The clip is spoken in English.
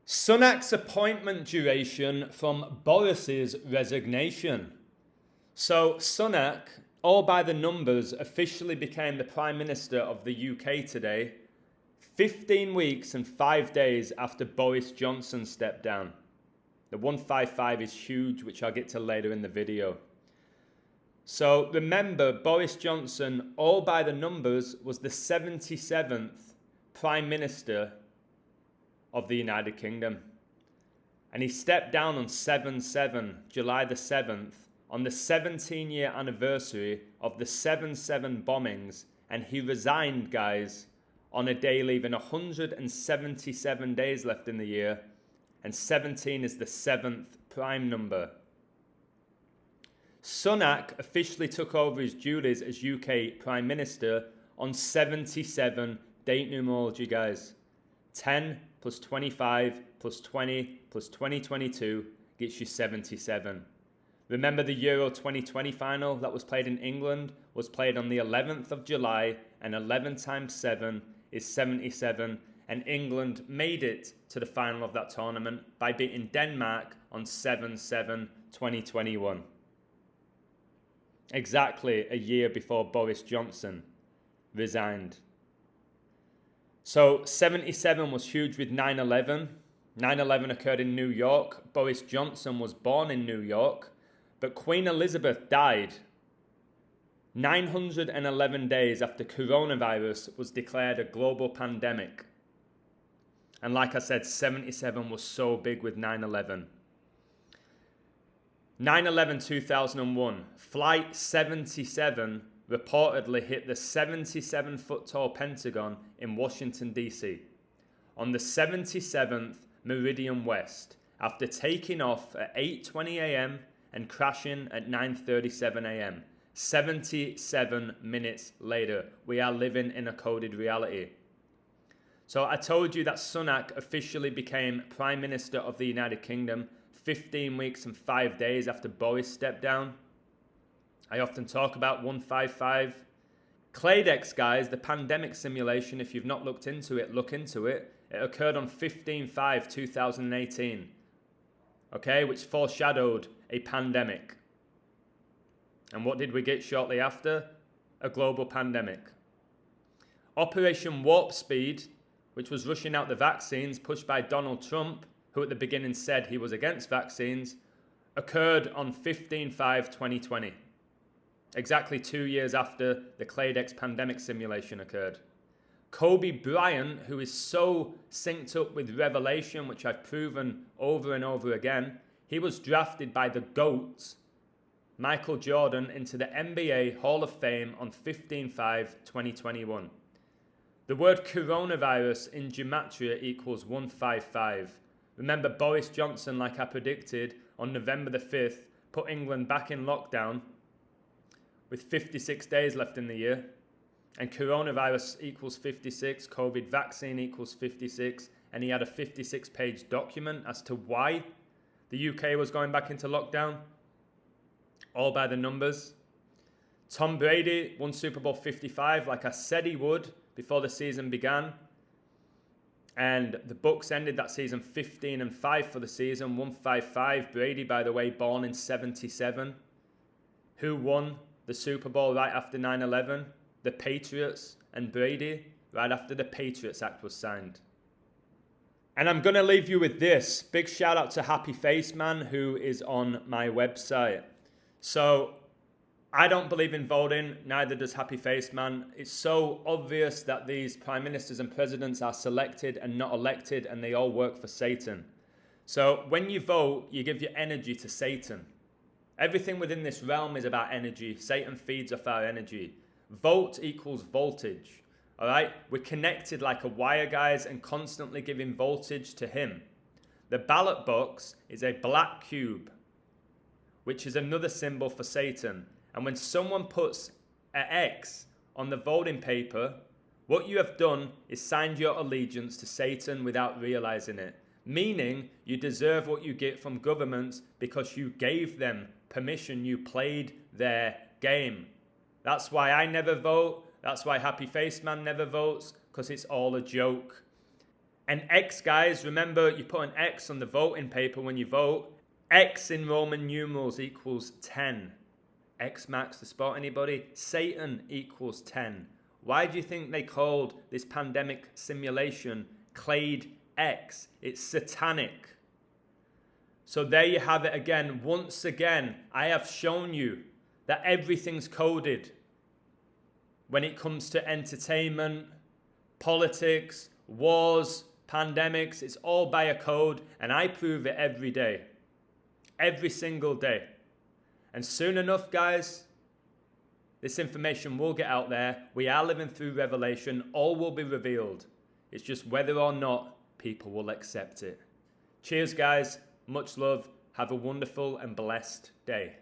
Sunak'S appointment duration from Boris's resignation. So Sunak, all by the numbers, officially became the Prime Minister of the UK today, 15 weeks and 5 days after Boris Johnson stepped down. The 155 is huge, which I'll get to later in the video. So remember, Boris Johnson, all by the numbers, was the 77th Prime Minister of the United Kingdom. And he stepped down on 7/7, July the 7th, on the 17-year anniversary of the 7/7 bombings, and he resigned, guys, on a day leaving 177 days left in the year, and 17 is the 7th prime number. Sunak officially took over his duties as UK Prime Minister on 77, date numerology, guys. 10 plus 25 plus 20 plus 2022 gets you 77. Remember the Euro 2020 final that was played in England was played on the 11th of July, and 11 times 7 is 77, and England made it to the final of that tournament by beating Denmark on 7/7/2021. Exactly a year before Boris Johnson resigned. So 77 was huge with 9/11. 9/11 occurred in New York. Boris Johnson was born in New York, but Queen Elizabeth died 911 days after coronavirus was declared a global pandemic. And like I said, 77 was so big with 9/11. 9/11/2001, Flight 77 reportedly hit the 77-foot-tall Pentagon in Washington, D.C. on the 77th Meridian West after taking off at 8:20 a.m. and crashing at 9:37 a.m. 77 minutes later. We are living in a coded reality. So I told you that Sunak officially became Prime Minister of the United Kingdom 15 weeks and 5 days after Boris stepped down. I often talk about 155. Claydex, guys, the pandemic simulation, if you've not looked into it, look into it. It occurred on 15/5/2018, okay, which foreshadowed a pandemic. And what did we get shortly after? A global pandemic. Operation Warp Speed, which was rushing out the vaccines pushed by Donald Trump, who at the beginning said he was against vaccines, occurred on 15/5/2020. Exactly 2 years after the Claydex pandemic simulation occurred. Kobe Bryant, who is so synced up with Revelation, which I've proven over and over again, he was drafted by the GOAT, Michael Jordan, into the NBA Hall of Fame on 15/5/2021. The word coronavirus in gematria equals 155. Remember, Boris Johnson, like I predicted, on November the 5th, put England back in lockdown with 56 days left in the year. And coronavirus equals 56, COVID vaccine equals 56, and he had a 56-page document as to why the UK was going back into lockdown. All by the numbers. Tom Brady won Super Bowl 55 like I said he would before the season began. And the Bucks ended that season 15-5 for the season, 155. Brady, by the way, born in 77. Who won the Super Bowl right after 9/11? The Patriots, and Brady right after the Patriots Act was signed. And I'm going to leave you with this. Big shout out to Happy Face Man, who is on my website. So I don't believe in voting, neither does Happy Face Man. It's so obvious that these prime ministers and presidents are selected and not elected, and they all work for Satan. So when you vote, you give your energy to Satan. Everything within this realm is about energy. Satan feeds off our energy. Vote equals voltage. All right? We're connected like a wire, guys, and constantly giving voltage to him. The ballot box is a black cube, which is another symbol for Satan. And when someone puts an X on the voting paper, what you have done is signed your allegiance to Satan without realizing it. Meaning you deserve what you get from governments because you gave them permission, you played their game. That's why I never vote. That's why Happy Face Man never votes, because it's all a joke. And X, guys, remember you put an X on the voting paper when you vote. X in Roman numerals equals 10. X marks the spot, anybody? Satan equals 10. Why do you think they called this pandemic simulation Clade X? It's satanic. So there you have it again. Once again, I have shown you that everything's coded. When it comes to entertainment, politics, wars, pandemics, it's all by a code, and I prove it every day. Every single day. And soon enough, guys, this information will get out there. We are living through revelation. All will be revealed. It's just whether or not people will accept it. Cheers, guys. Much love. Have a wonderful and blessed day.